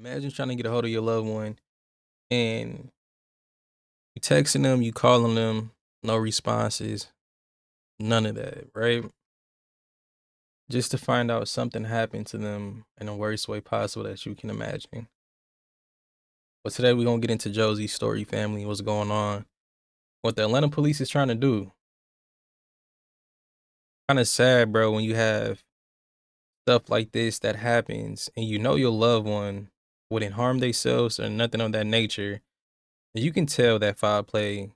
Imagine trying to get a hold of your loved one and you texting them, you calling them, no responses, none of that, right? Just to find out something happened to them in the worst way possible that you can imagine. But today we're gonna get into Josie's story, family, what's going on, what the Atlanta police is trying to do. Kind of sad, bro, when you have stuff like this that happens and you know your loved one wouldn't harm themselves or nothing of that nature. You can tell that foul play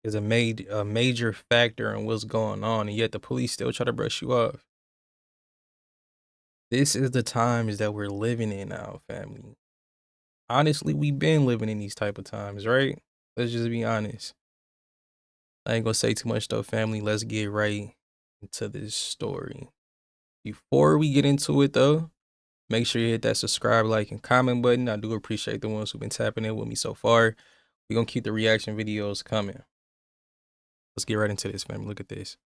is a major factor in what's going on, and yet the police still try to brush you off. This is the times that we're living in now, family. Honestly, we've been living in these type of times, right? Let's just be honest. I ain't gonna say too much though, family. Let's get right into this story. Before we get into it though, make sure you hit that subscribe, like, and comment button. I do appreciate the ones who've been tapping in with me so far. We're gonna keep the reaction videos coming. Let's get right into this, family. Look at this.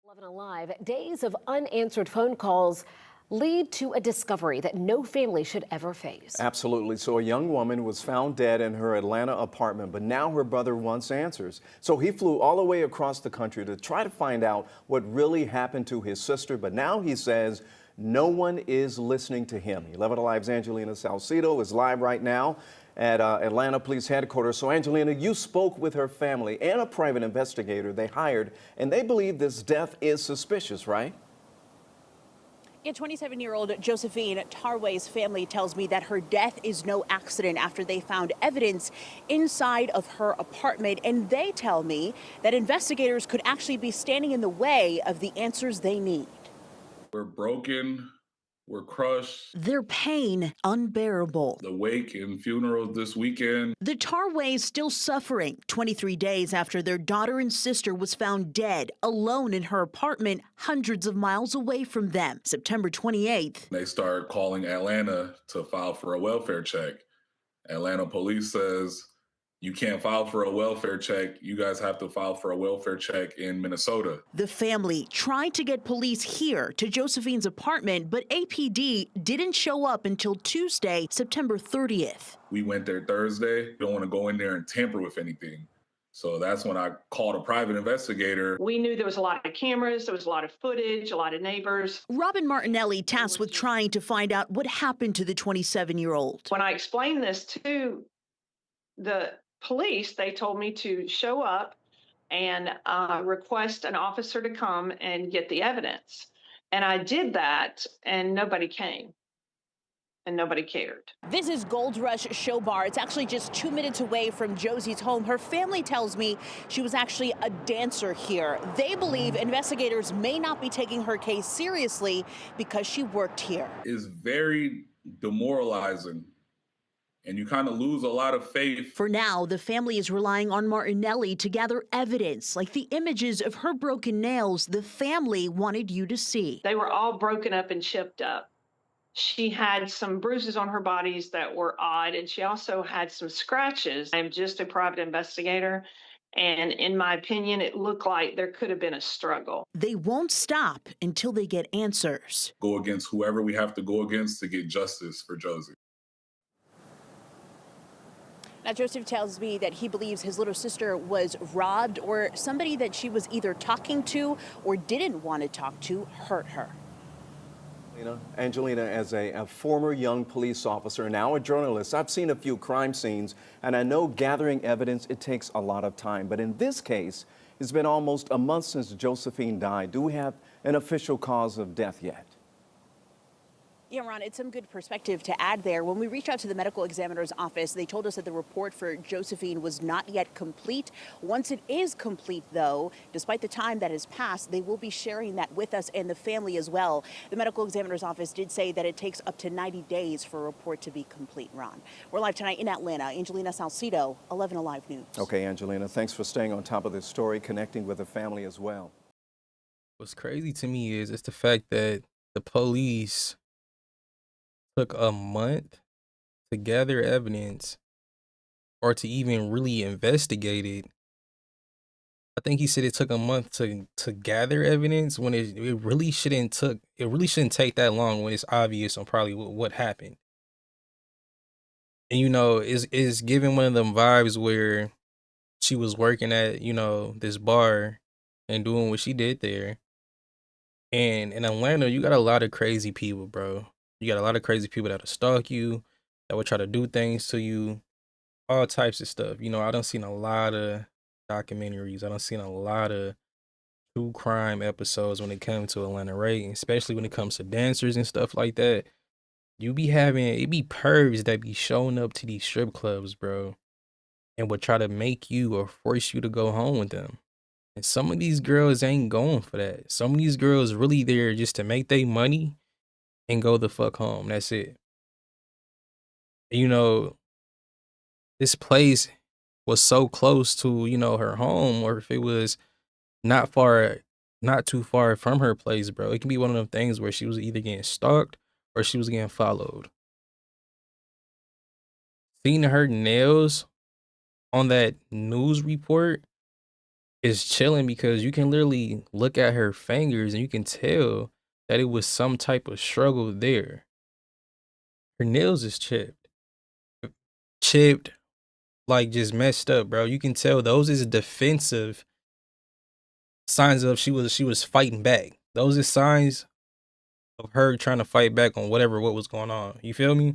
11 Alive, days of unanswered phone calls lead to a discovery that no family should ever face. Absolutely. So a young woman was found dead in her Atlanta apartment, but now her brother wants answers. So he flew all the way across the country to try to find out what really happened to his sister. But now he says no one is listening to him. 11 Alive's Angelina Salcido is live right now at Atlanta Police Headquarters. So Angelina, you spoke with her family and a private investigator they hired, and they believe this death is suspicious, right? Yeah, 27-year-old Josephine Tarway's family tells me that her death is no accident after they found evidence inside of her apartment. And they tell me that investigators could actually be standing in the way of the answers they need. We're broken. We're crushed. Their pain unbearable. The wake and funeral this weekend. The Tarways still suffering 23 days after their daughter and sister was found dead alone in her apartment hundreds of miles away from them. September 28th. They start calling Atlanta to file for a welfare check. Atlanta police says, you can't file for a welfare check. You guys have to file for a welfare check in Minnesota. The family tried to get police here to Josephine's apartment, but APD didn't show up until Tuesday, September 30th. We went there Thursday. Don't want to go in there and tamper with anything. So that's when I called a private investigator. We knew there was a lot of cameras, there was a lot of footage, a lot of neighbors. Robin Martinelli tasked with trying to find out what happened to the 27-year-old. When I explained this to the police, they told me to show up and request an officer to come and get the evidence. And I did that, and nobody came. And nobody cared. This is Gold Rush Show Bar. It's actually just 2 minutes away from Josie's home. Her family tells me she was actually a dancer here. They believe investigators may not be taking her case seriously because she worked here. It's very demoralizing, and you kind of lose a lot of faith. For now, the family is relying on Martinelli to gather evidence, like the images of her broken nails the family wanted you to see. They were all broken up and chipped up. She had some bruises on her bodies that were odd, and she also had some scratches. I'm just a private investigator, and in my opinion, it looked like there could have been a struggle. They won't stop until they get answers. Go against whoever we have to go against to get justice for Josie. Now, Joseph tells me that he believes his little sister was robbed, or somebody that she was either talking to or didn't want to talk to hurt her. Angelina, as a former young police officer, now a journalist, I've seen a few crime scenes, and I know gathering evidence, it takes a lot of time. But in this case, it's been almost a month since Josephine died. Do we have an official cause of death yet? Yeah, Ron, it's some good perspective to add there. When we reached out to the medical examiner's office, they told us that the report for Josephine was not yet complete. Once it is complete, though, despite the time that has passed, they will be sharing that with us and the family as well. The medical examiner's office did say that it takes up to 90 days for a report to be complete, Ron. We're live tonight in Atlanta. Angelina Salcido, 11 Alive News. Okay, Angelina, thanks for staying on top of this story, connecting with the family as well. What's crazy to me is it's the fact that the police took a month to gather evidence or to even really investigate it. I think he said it took a month to gather evidence when it really shouldn't take that long when it's obvious on probably what happened. And it's giving one of them vibes where she was working at, this bar and doing what she did there. And in Atlanta, you got a lot of crazy people, bro. You got a lot of crazy people that'll stalk you, that will try to do things to you, all types of stuff. I done seen a lot of documentaries. I done seen a lot of true crime episodes when it comes to Atlanta, right? Especially when it comes to dancers and stuff like that. It be pervs that be showing up to these strip clubs, bro, and would try to make you or force you to go home with them. And some of these girls ain't going for that. Some of these girls really there just to make their money and go the fuck home. That's it. You know, this place was so close to, her home, or if it was not far, not too far from her place, bro. It can be one of them things where she was either getting stalked or she was getting followed. Seeing her nails on that news report is chilling because you can literally look at her fingers and you can tell that it was some type of struggle there. Her nails is chipped, like just messed up, bro. You can tell those is defensive signs of she was fighting back. Those are signs of her trying to fight back on what was going on. You feel me?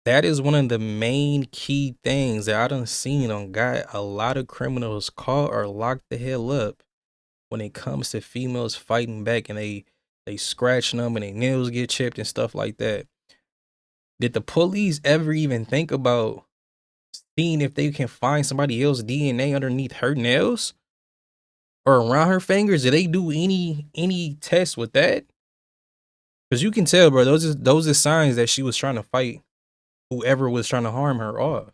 That is one of the main key things that I done seen on got a lot of criminals caught or locked the hell up when it comes to females fighting back and they scratching them and their nails get chipped and stuff like that. Did the police ever even think about seeing if they can find somebody else's DNA underneath her nails or around her fingers? Did they do any tests with that? Because you can tell, bro, those are signs that she was trying to fight whoever was trying to harm her off.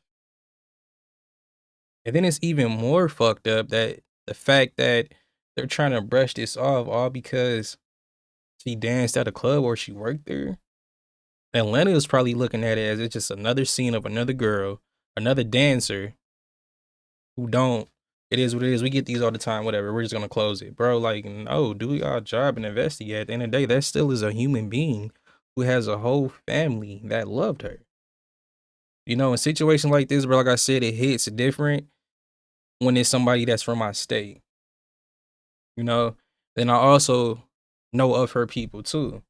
And then it's even more fucked up that the fact that they're trying to brush this off all because she danced at a club or she worked there. Atlanta is probably looking at it as it's just another scene of another girl, another dancer who don't. It is what it is. We get these all the time. Whatever. We're just gonna close it, bro. Like, no, do your job and investigate. At the end of the day, that still is a human being who has a whole family that loved her. In situations like this, bro, like I said, it hits different when it's somebody that's from my state. You know. Then I also know of her people too.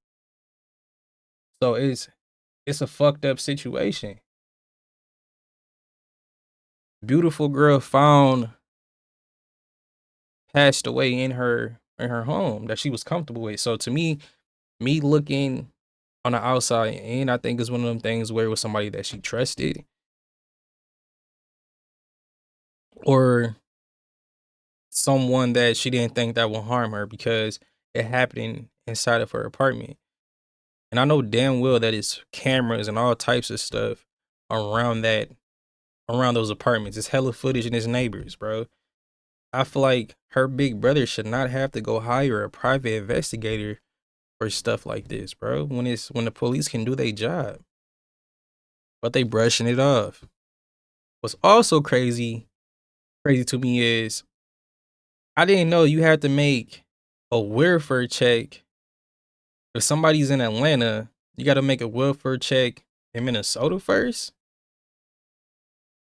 So it's a fucked up situation. Beautiful girl found passed away in her home that she was comfortable with. So to me looking on the outside and I think it's one of them things where it was somebody that she trusted or someone that she didn't think that would harm her because it happened inside of her apartment. And I know damn well that it's cameras and all types of stuff around around those apartments. It's hella footage and it's neighbors, bro. I feel like her big brother should not have to go hire a private investigator for stuff like this, bro. When the police can do their job, but they brushing it off. What's also crazy to me is I didn't know you had to make a welfare check. If somebody's in Atlanta, you got to make a welfare check in Minnesota first.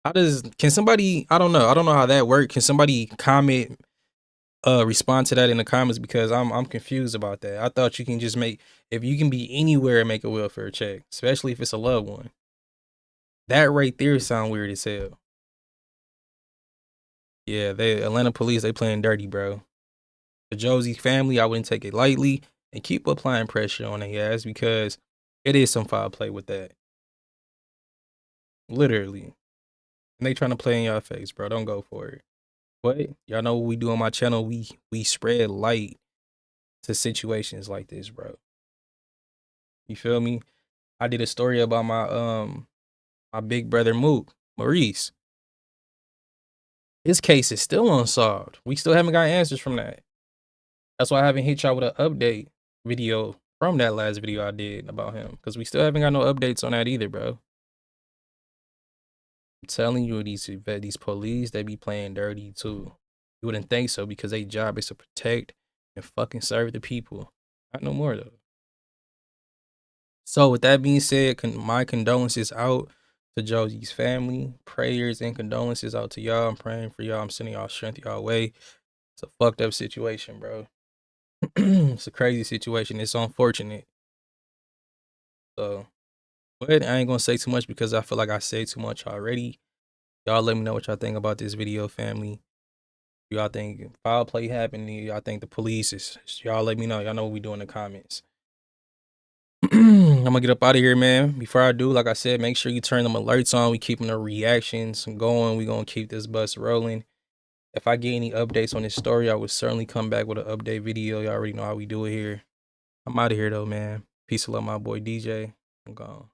Can somebody? I don't know how that works. Can somebody comment? Respond to that in the comments because I'm confused about that. I thought you can just make if you can be anywhere and make a welfare check, especially if it's a loved one. That right there sound weird as hell. Yeah, the Atlanta police, they playing dirty, bro. The Josie family, I wouldn't take it lightly and keep applying pressure on their ass because it is some foul play with that. Literally. And they trying to play in your face, bro. Don't go for it. But y'all know what we do on my channel. We spread light to situations like this, bro. You feel me? I did a story about my big brother Maurice. His case is still unsolved. We still haven't got answers from that. That's why I haven't hit y'all with an update video from that last video I did about him. Because we still haven't got no updates on that either, bro. I'm telling you, these police, they be playing dirty too. You wouldn't think so because their job is to protect and fucking serve the people. Not no more though. So with that being said, my condolences out to Josie's family. Prayers and condolences out to y'all. I'm praying for y'all. I'm sending y'all strength y'all way. It's a fucked up situation, bro. It's a crazy situation. It's unfortunate. So, but I ain't gonna say too much because I feel like I said too much already. Y'all let me know what y'all think about this video, family. Y'all think foul play happened? Y'all think the police is? Y'all let me know. Y'all know what we do in the comments. I'm gonna get up out of here, man. Before I do, like I said, make sure you turn them alerts on. We keeping the reactions going. We gonna keep this bus rolling. If I get any updates on this story, I would certainly come back with an update video. Y'all already know how we do it here. I'm out of here though, man. Peace and love, my boy DJ. I'm gone.